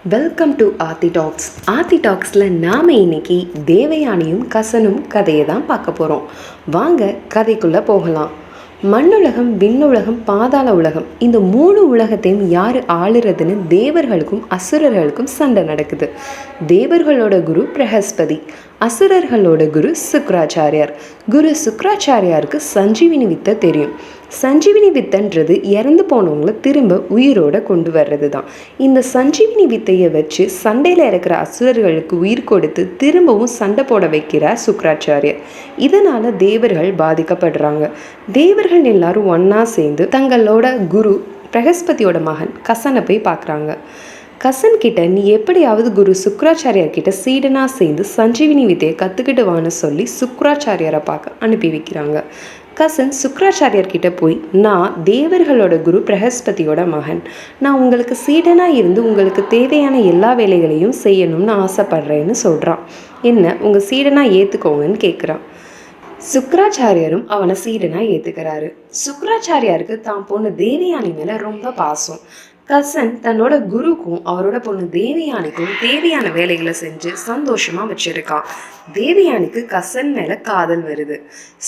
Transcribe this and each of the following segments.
Welcome to Aarthi talks. Aarthi டாக்ஸில் நாம் இன்னைக்கு தேவயானியும் கசனும் கதையை தான் பார்க்க போகிறோம். வாங்க கதைக்குள்ளே போகலாம். மண்ணுலகம், விண்ணுலகம், பாதாள உலகம், இந்த 3 உலகத்தையும் யார் ஆளுறதுன்னு தேவர்களுக்கும் அசுரர்களுக்கும் சண்டை நடக்குது. தேவர்களோட குரு பிரகஸ்பதி, அசுரர்களோட குரு சுக்ராச்சாரியார். குரு சுக்ராச்சாரியாருக்கு சஞ்சீவினி வித்தை தெரியும். சஞ்சீவினி வித்தைன்றது இறந்து போனவங்களை திரும்ப உயிரோட கொண்டு வர்றது தான். இந்த சஞ்சீவினி வித்தையை வச்சு சண்டையில் இருக்கிற அசுரர்களுக்கு உயிர் கொடுத்து திரும்பவும் சண்டை போட வைக்கிறார் சுக்ராச்சாரியார். இதனால் தேவர்கள் பாதிக்கப்படுறாங்க. தேவர்கள் எல்லாரும் ஒன்றா சேர்ந்து தங்களோட குரு பிரகஸ்பதியோட மகன் கசனை போய் பார்க்குறாங்க. கசன் கிட்ட நீ எப்படியாவது குரு சுக்ராச்சாரியார் கிட்ட சீடனா சேர்ந்து சஞ்சீவினி வித்தையை கற்றுக்கிட்டு வான்னு சொல்லி சுக்ராச்சாரியாரை பார்க்க அனுப்பி வைக்கிறாங்க. கசன் சுக்ராச்சாரியார் கிட்ட போய், நான் தேவர்களோட குரு பிரகஸ்பதியோட மகன், நான் உங்களுக்கு சீடனாக இருந்து உங்களுக்கு தேவையான எல்லா வேலைகளையும் செய்யணும்னு ஆசைப்படுறேன்னு சொல்கிறான். என்ன உங்கள் சீடனாக ஏற்றுக்கோங்கன்னு கேட்குறான். சுக்ராச்சாரியாரும் அவனை சீடனாக ஏற்றுக்கிறாரு. சுக்ராச்சாரியாருக்கு தான் பொண்ணு தேவயானி மேலே ரொம்ப பாசம். கசன் தன்னோட குருக்கும் அவரோட பொண்ணு தேவயானிக்கும் தேவையான வேலைகளை செஞ்சு சந்தோஷமா வச்சிருக்கான். தேவயானிக்கு கசன் மேல காதல் வருது.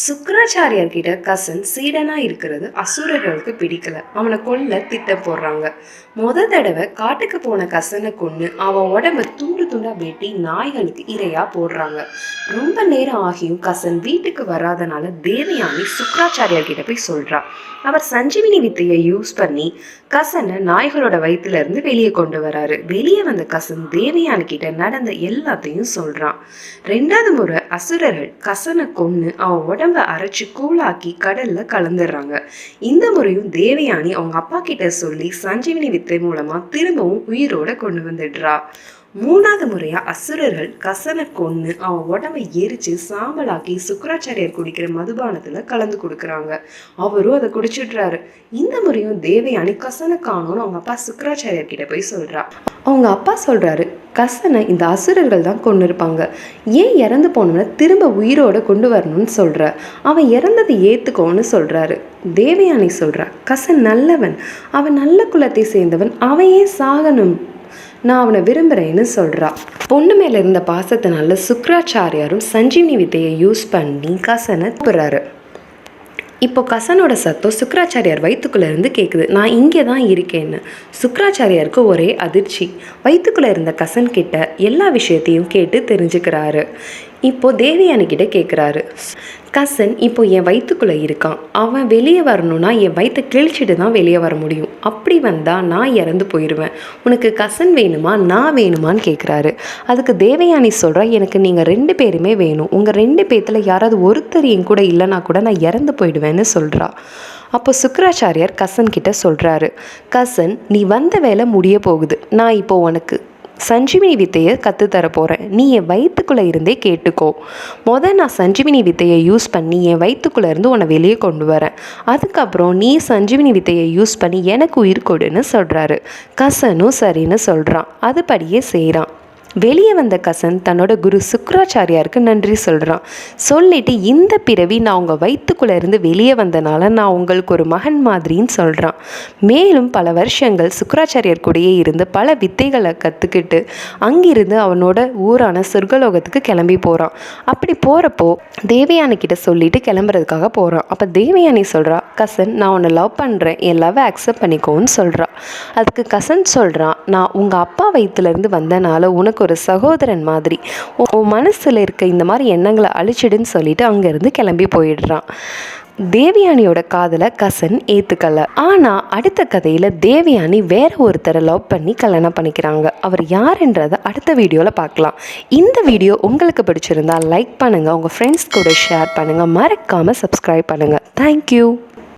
சுக்ராச்சாரியார் கிட்ட கசன் சீடனா இருக்கிறது அசுரர்களுக்கு பிடிக்கல. அவனை கொல்ல திட்டம் போடுறாங்க. தடவை காட்டுக்கு போன கசனை கொன்னு அவன் உடம்ப துண்டு துண்டா வெட்டி நாய்களுக்கு இரையா போடுறாங்க. ரொம்ப நேரம் ஆகியும் கசன் வீட்டுக்கு வராதனால தேவயானி சுக்ராச்சாரியார் கிட்ட போய் சொல்றா. அவர் சஞ்சீவினி வித்தையை யூஸ் பண்ணி கசனை நாய்களோட வயிற்றுல இருந்து வெளியே கொண்டு வராரு. வெளியே வந்த கசன் தேவயானி கிட்ட நடந்த எல்லாத்தையும் சொல்றான். 2வது முறை அசுரர்கள் கசனை கொன்னு அவன் உடம்ப அரைச்சு கூழாக்கி கடல்ல கலந்துடுறாங்க. இந்த முறையும் தேவயானி அவங்க அப்பா கிட்ட சொல்லி சஞ்சீவினி வித்தை மூலமா திரும்பவும் உயிரோட கொண்டு வந்துடுறா. 3வது முறையா அசுரர்கள் கசனை கொன்னு அவன் உடம்பை எரிச்சு சாம்பலாக்கி சுக்ராச்சாரியார் குடிக்கிற மதுபானத்துல கலந்து கொடுக்குறாங்க. அவரும் அதை குடிச்சிடுறாரு. இந்த முறையும் தேவயானி கசனை காணும்னு அவங்க அப்பா சுக்ராச்சாரியார் கிட்ட போய் சொல்றா. அவங்க அப்பா சொல்றாரு, கசனை இந்த அசுரர்கள் தான் கொண்டு இருப்பாங்க, ஏன் இறந்து போனவனை திரும்ப உயிரோட கொண்டு வரணும்னு சொல்ற, அவன் இறந்ததை ஏத்துக்கோன்னு சொல்றாரு. தேவயானி சொல்றா, கசன் நல்லவன், அவன் நல்ல குலத்தை சேர்ந்தவன், அவன் ஏன் சாகணும், நான் அவனை விரும்புகிறேன்னு சொல்கிறா. பொண்ணு மேலே இருந்த பாசத்தினால சுக்ராச்சாரியாரும் சஞ்சீவினி வித்தையை யூஸ் பண்ணி கசனை கூப்பிட்றாரு. இப்போ கசனோட சத்தம் சுக்ராச்சாரியார் வயிற்றுக்குள்ளே இருந்து கேட்குது. நான் இங்கே தான் இருக்கேன்னு. சுக்ராச்சாரியாருக்கு ஒரே அதிர்ச்சி. வயிற்றுக்குள்ளே இருந்த கசன் கிட்ட எல்லா விஷயத்தையும் கேட்டு தெரிஞ்சுக்கிறாரு. இப்போது தேவயானிக்கிட்ட கேட்குறாரு, கசன் இப்போ என் வயிற்றுக்குள்ளே இருக்கான், அவன் வெளியே வரணும்னா என் வயிற்றை கிழிச்சிட்டு தான் வெளியே வர முடியும், அப்படி வந்தால் நான் இறந்து போயிடுவேன், உனக்கு கசன் வேணுமா நான் வேணுமான்னு கேட்குறாரு. அதுக்கு தேவயானி சொல்கிறா, எனக்கு நீங்கள் 2 பேருமே வேணும், உங்கள் 2 பேர்த்தில் யாராவது ஒருத்தர் என் கூட இல்லைனா கூட நான் இறந்து போயிடுவேன்னு சொல்கிறா. அப்போ சுக்ராச்சாரியார் கசன் கிட்ட சொல்கிறாரு, கசன் நீ வந்த வேலை முடிய போகுது, நான் இப்போ உனக்கு சஞ்சீவினி வித்தையை கற்றுத்தர போகிறேன், நீ என் வயிற்றுக்குள்ளே இருந்தே கேட்டுக்கோ. நான் சஞ்சீவினி வித்தையை யூஸ் பண்ணி என் வயிற்றுக்குள்ளே இருந்து உன்னை வெளியே கொண்டு வரேன், அதுக்கப்புறம் நீ சஞ்சீவினி வித்தையை யூஸ் பண்ணி எனக்கு உயிர் கொடுன்னு சொல்கிறாரு. கசனும் சரின்னு சொல்கிறான். அதுபடியே செய்கிறான். வெளியே வந்த கசன் தன்னோட குரு சுக்ராச்சாரியாருக்கு நன்றி சொல்கிறான். சொல்லிட்டு, இந்த பிறவி நான் உங்கள் வயிற்றுக்குள்ளே இருந்து வெளியே வந்தனால நான் உங்களுக்கு ஒரு மகன் மாதிரின்னு சொல்கிறான். மேலும் பல வருஷங்கள் சுக்ராச்சாரியார் கூடயே இருந்து பல வித்தைகளை கற்றுக்கிட்டு அங்கிருந்து அவனோட ஊரான சொர்க்கலோகத்துக்கு கிளம்பி போகிறான். அப்படி போகிறப்போ தேவயானி கிட்ட சொல்லிட்டு கிளம்புறதுக்காக போகிறான். அப்போ தேவயானி சொல்கிறா, கசன் நான் உன்னை லவ் பண்ணுறேன், என் லவ்வை அக்செப்ட் பண்ணிக்கோன்னு சொல்கிறா. அதுக்கு கசன் சொல்கிறான், நான் உங்கள் அப்பா வயிற்றுலேருந்து வந்தனால உனக்கு ஒரு சகோதரன் மாதிரி, உன் மனசில் இருக்க இந்த மாதிரி எண்ணங்களை அழிச்சிடுன்னு சொல்லிட்டு அங்கேருந்து கிளம்பி போயிடுறான். தேவயானியோட காதலை கசன் ஏற்றுக்கல. ஆனால் அடுத்த கதையில் தேவயானி வேற ஒருத்தரை லவ் பண்ணி கல்யாணம் பண்ணிக்கிறாங்க. அவர் யாருன்றதை அடுத்த வீடியோவில் பார்க்கலாம். இந்த வீடியோ உங்களுக்கு பிடிச்சிருந்தா லைக் பண்ணுங்கள், உங்கள் ஃப்ரெண்ட்ஸ் கூட ஷேர் பண்ணுங்கள், மறக்காமல் சப்ஸ்கிரைப் பண்ணுங்கள். தேங்க்யூ.